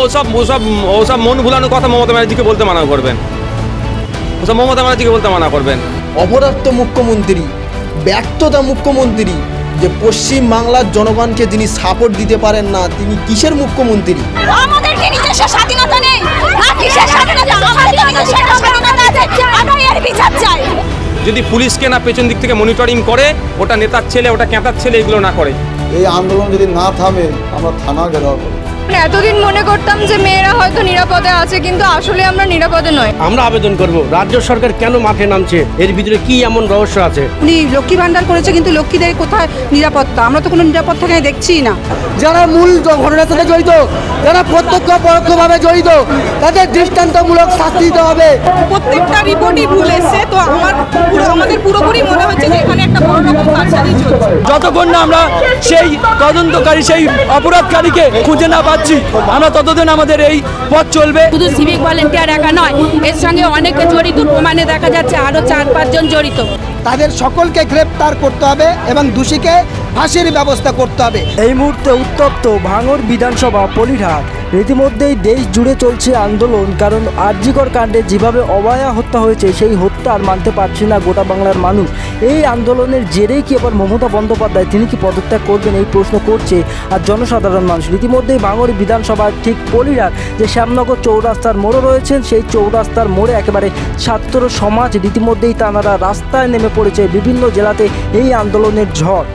ওসব ওসব ওসব মন ভুলানোর কথা মমতা ব্যানার্জিকে বলতে মানা করবেন, ওসব মমতা ব্যানার্জিকে বলতে মানা করবেন। অপদার্থ মুখ্যমন্ত্রী, ব্যর্থতা মুখ্যমন্ত্রী, যে পশ্চিম বাংলার জনগণকে যিনি সাপোর্ট দিতে পারেন না, তিনি কিসের মুখ্যমন্ত্রী? আমাদের কি নিজস্ব স্বাধীনতা নেই? কিসের স্বাধীনতা? আমাদের নিজস্ব স্বাধীনতা আছে, আমরা এর বিচার চাই। যদি পুলিশকে না পেছন দিক থেকে মনিটরিং করে, ওটা নেতার ছেলে, ওটা ক্যাঁতার ছেলে, এগুলো না করে, এই আন্দোলন যদি না থামে আমরা থানা ঘেরাও করব। এতদিন মনে করতাম যে মেয়েরা হয়তো নিরাপদে আছে, কিন্তু আসলে আমরা নিরাপদে নয়। আমরা আবেদন করব রাজ্য সরকার কেন মাঠে নামছে, এর ভিতরে কি এমন রহস্য আছে? উনি লক্ষ্মী ভান্ডার করেছে, কিন্তু লক্ষ্মীদের কোথায় নিরাপত্তা? আমরা তো কোনো নিরাপত্তা এখানে দেখছিই না। যারা মূল ঘটনার সাথে জড়িত, যারা প্রত্যক্ষ পরোক্ষভাবে জড়িত, তাদের দৃষ্টান্তমূলক শাস্তি দিতে হবে। প্রত্যেকটা রিপোর্টই ভুল এসছে, তো আমাদের পুরোপুরি মনে হচ্ছে যে এখানে একটা বড় রকম কারসাজি চলছে। যতক্ষণ না আমরা সেই তদন্তকারী, সেই অপরাধকারীকে খুঁজে না পাচ্ছি, আমরা ততদিন আমাদের এই পথ চলবে। শুধু সিভিক ভলেন্টিয়ার একা নয়, এর সঙ্গে অনেকে জড়িত, প্রমাণে দেখা যাচ্ছে আরো 4-5 জন জড়িত। তাদের সকলকে গ্রেপ্তার করতে হবে এবং দোষীকে ফাঁসির ব্যবস্থা করতে হবে। এই মুহূর্তে উত্তপ্ত ভাঙড় বিধানসভা পলিরহাট। রীতিমধ্যেই দেশ জুড়ে চলছে আন্দোলন, কারণ আরজিকর কাণ্ডে যেভাবে অভয়া হত্যা হয়েছে, সেই হত্যা আর মানতে পারছে না গোটা বাংলার মানুষ। এই আন্দোলনের জেরেই কি এবার মমতা বন্দ্যোপাধ্যায় তিনি কি পদত্যাগ করবেন, এই প্রশ্ন করছে আর জনসাধারণ মানুষ। রীতিমধ্যেই ভাঙড় বিধানসভার ঠিক পলিরহাট যে শ্যামনগর চৌরাস্তার মোড়ে রয়েছেন, সেই চৌরাস্তার মোড়ে একেবারে ছাত্র সমাজ রীতিমধ্যেই তাঁরা রাস্তায় নেমে পড়েছে। বিভিন্ন জেলাতে এই আন্দোলনের ঝড়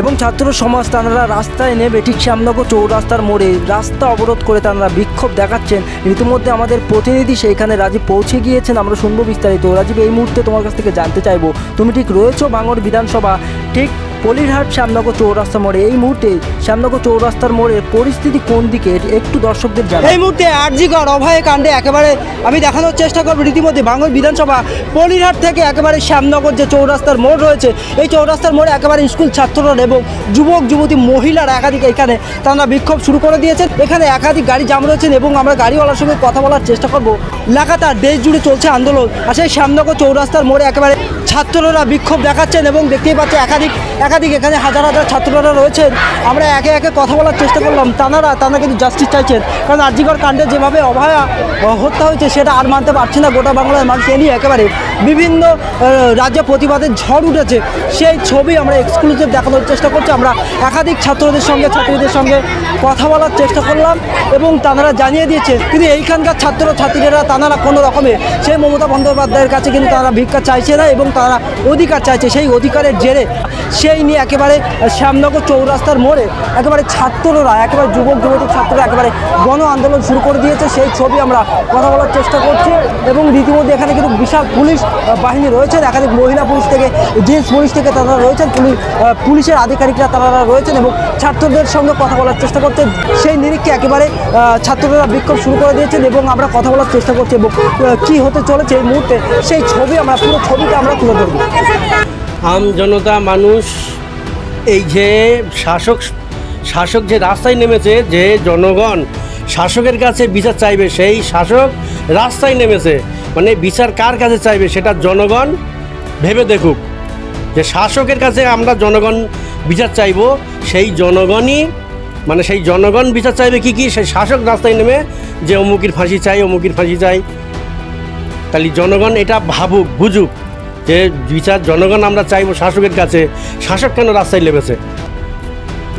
এবং ছাত্র সমাজ তাঁরা রাস্তায় নেমে ঠিক শ্যামনগর চৌরাস্তার মোড়ে রাস্তা অবরোধ করে তাঁরা বিক্ষোভ দেখাচ্ছেন। ইতিমধ্যে আমাদের প্রতিনিধি সেইখানে রাজীব পৌঁছে গিয়েছেন, আমরা শুনবো বিস্তারিত। রাজীব, এই মুহূর্তে তোমার কাছ থেকে জানতে চাইবো, তুমি ঠিক রয়েছো ভাঙড় বিধানসভা ঠিক পলিরহাট শ্যামনগর চৌরাস্তা মোড়ে। এই মুহূর্তে শ্যামনগর চৌরাস্তার মোড়ের পরিস্থিতি কোন দিকে একটু দর্শকদের জানাও। এই মুহূর্তে আরজিকর অভয় কাণ্ডে একেবারে আমি দেখানোর চেষ্টা করবো। রীতিমধ্যে ভাঙড় বিধানসভা পলিরহাট থেকে একেবারে শ্যামনগর যে চৌরাস্তার মোড় রয়েছে, এই চৌরাস্তার মোড়ে একেবারে স্কুল ছাত্ররা এবং যুবক যুবতী মহিলারা একাধিক এখানে তারা বিক্ষোভ শুরু করে দিয়েছেন। এখানে একাধিক গাড়ি জাম রয়েছেন এবং আমরা গাড়িওয়ালার সঙ্গে কথা বলার চেষ্টা করবো। লাগাতার দেশ জুড়ে চলছে আন্দোলন, আর সেই শ্যামনগর চৌরাস্তার মোড়ে একেবারে ছাত্ররা বিক্ষোভ দেখাচ্ছেন এবং দেখতেই পাচ্ছে একাধিক এখানে হাজার হাজার ছাত্ররা রয়েছেন। আমরা একে একে কথা বলার চেষ্টা করলাম। তারা কিন্তু জাস্টিস চাইছেন, কারণ আরজিকর কাণ্ডে যেভাবে অভয়া হত্যা হয়েছে সেটা আর মানতে পারছে না গোটা বাংলার মানুষ। এ নিয়ে একেবারে বিভিন্ন রাজ্যে প্রতিবাদের ঝড় উঠেছে, সেই ছবি আমরা এক্সক্লুসিভ দেখানোর চেষ্টা করছি। আমরা একাধিক ছাত্রীদের সঙ্গে কথা বলার চেষ্টা করলাম এবং তারা জানিয়ে দিয়েছে কিন্তু এইখানকার ছাত্রীরা তারা কোনো রকমে সেই মমতা বন্দ্যোপাধ্যায়ের কাছে কিন্তু তারা ভিক্ষা চাইছে না এবং তারা অধিকার চাইছে। সেই অধিকারের জেরে সেই নিয়ে একেবারে শ্যামনগর চৌরাস্তার মোড়ে একেবারে ছাত্ররা, একেবারে যুবক যুবতী ছাত্ররা একেবারে গণ আন্দোলন শুরু করে দিয়েছে। সেই ছবি আমরা কথা বলার চেষ্টা করছি এবং রীতিমধ্যে এখানে কিন্তু বিশাল পুলিশ বাহিনী রয়েছেন, একাধিক মহিলা পুলিশ থেকে জেন্টস পুলিশ থেকে তারা রয়েছেন, পুলিশের আধিকারিকরা তারা রয়েছেন এবং ছাত্রদের সঙ্গে কথা বলার চেষ্টা করতে সেই নিরিখে একেবারে ছাত্ররা বিক্ষোভ শুরু করে দিয়েছেন এবং আমরা কথা বলার চেষ্টা করছি এবং কী হতে চলেছে এই মুহূর্তে সেই ছবি আমরা পুরো ছবিটা আমরা তুলে ধরব। আম জনতা মানুষ এই যে শাসক যে রাস্তায় নেমেছে, যে জনগণ শাসকের কাছে বিচার চাইবে, সেই শাসক রাস্তায় নেমেছে। মানে বিচার কার কাছে চাইবে সেটা জনগণ ভেবে দেখুক, যে শাসকের কাছে আমরা জনগণ বিচার চাইব, সেই জনগণই সেই জনগণ বিচার চাইবে কি সেই শাসক রাস্তায় নেমে যে অমুকির ফাঁসি চাই, অমুকির ফাঁসি চাই। তাহলে জনগণ এটা ভাবুক, বুঝুক যে বিচার জনগণ আমরা চাইবো শাসকের কাছে, শাসক কেন রাস্তায় নেমেছে,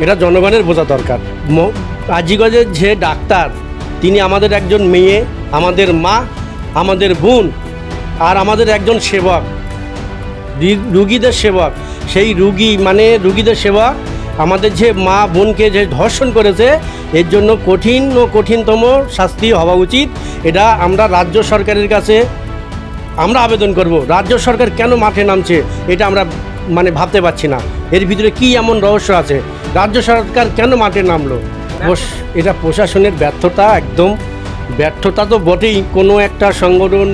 এটা জনগণের বোঝা দরকার। আজিগঞ্জের যে ডাক্তার, তিনি আমাদের একজন মেয়ে, আমাদের মা, আমাদের বোন, আর আমাদের একজন সেবক, রুগীদের সেবক। সেই রুগীদের সেবক আমাদের যে মা বোনকে যে ধর্ষণ করেছে, এর জন্য কঠিনতম শাস্তি হওয়া উচিত। এটা আমরা রাজ্য সরকারের কাছে আমরা আবেদন করব। রাজ্য সরকার কেন মাঠে নামছে এটা আমরা ভাবতে পারছি না। এর ভিতরে কি এমন রহস্য আছে, রাজ্য সরকার কেন মাঠে নামলো? এটা প্রশাসনের ব্যর্থতা, একদম ব্যর্থতা তো বটেই। কোনো একটা সংগঠন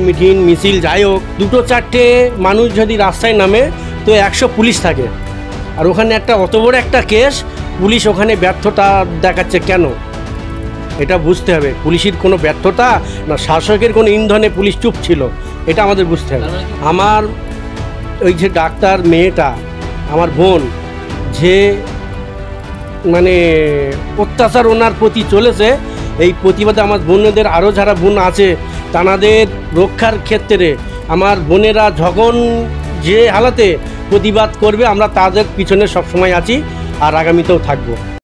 মিছিল যাই হোক, 2-4টে মানুষ যদি রাস্তায় নামে তো 100 পুলিশ থাকে, আর ওখানে অত বড় একটা কেস, পুলিশ ওখানে ব্যর্থতা দেখাচ্ছে কেন? এটা বুঝতে হবে পুলিশের কোনো ব্যর্থতা না শাসকের কোনো ইন্ধনে পুলিশ চুপ ছিল, এটা আমাদের বুঝতে হবে। আমার ওই যে ডাক্তার মেয়েটা, আমার বোন, যে অত্যাচার ওনার প্রতি চলেছে, এই প্রতিবাদে আমার বোনেদের আরও যারা বোন আছে তাদের রক্ষার ক্ষেত্রে আমার বোনেরা যখন যে হালাতে প্রতিবাদ করবে আমরা তাদের পিছনে সবসময় আছি আর আগামীতেও থাকবো।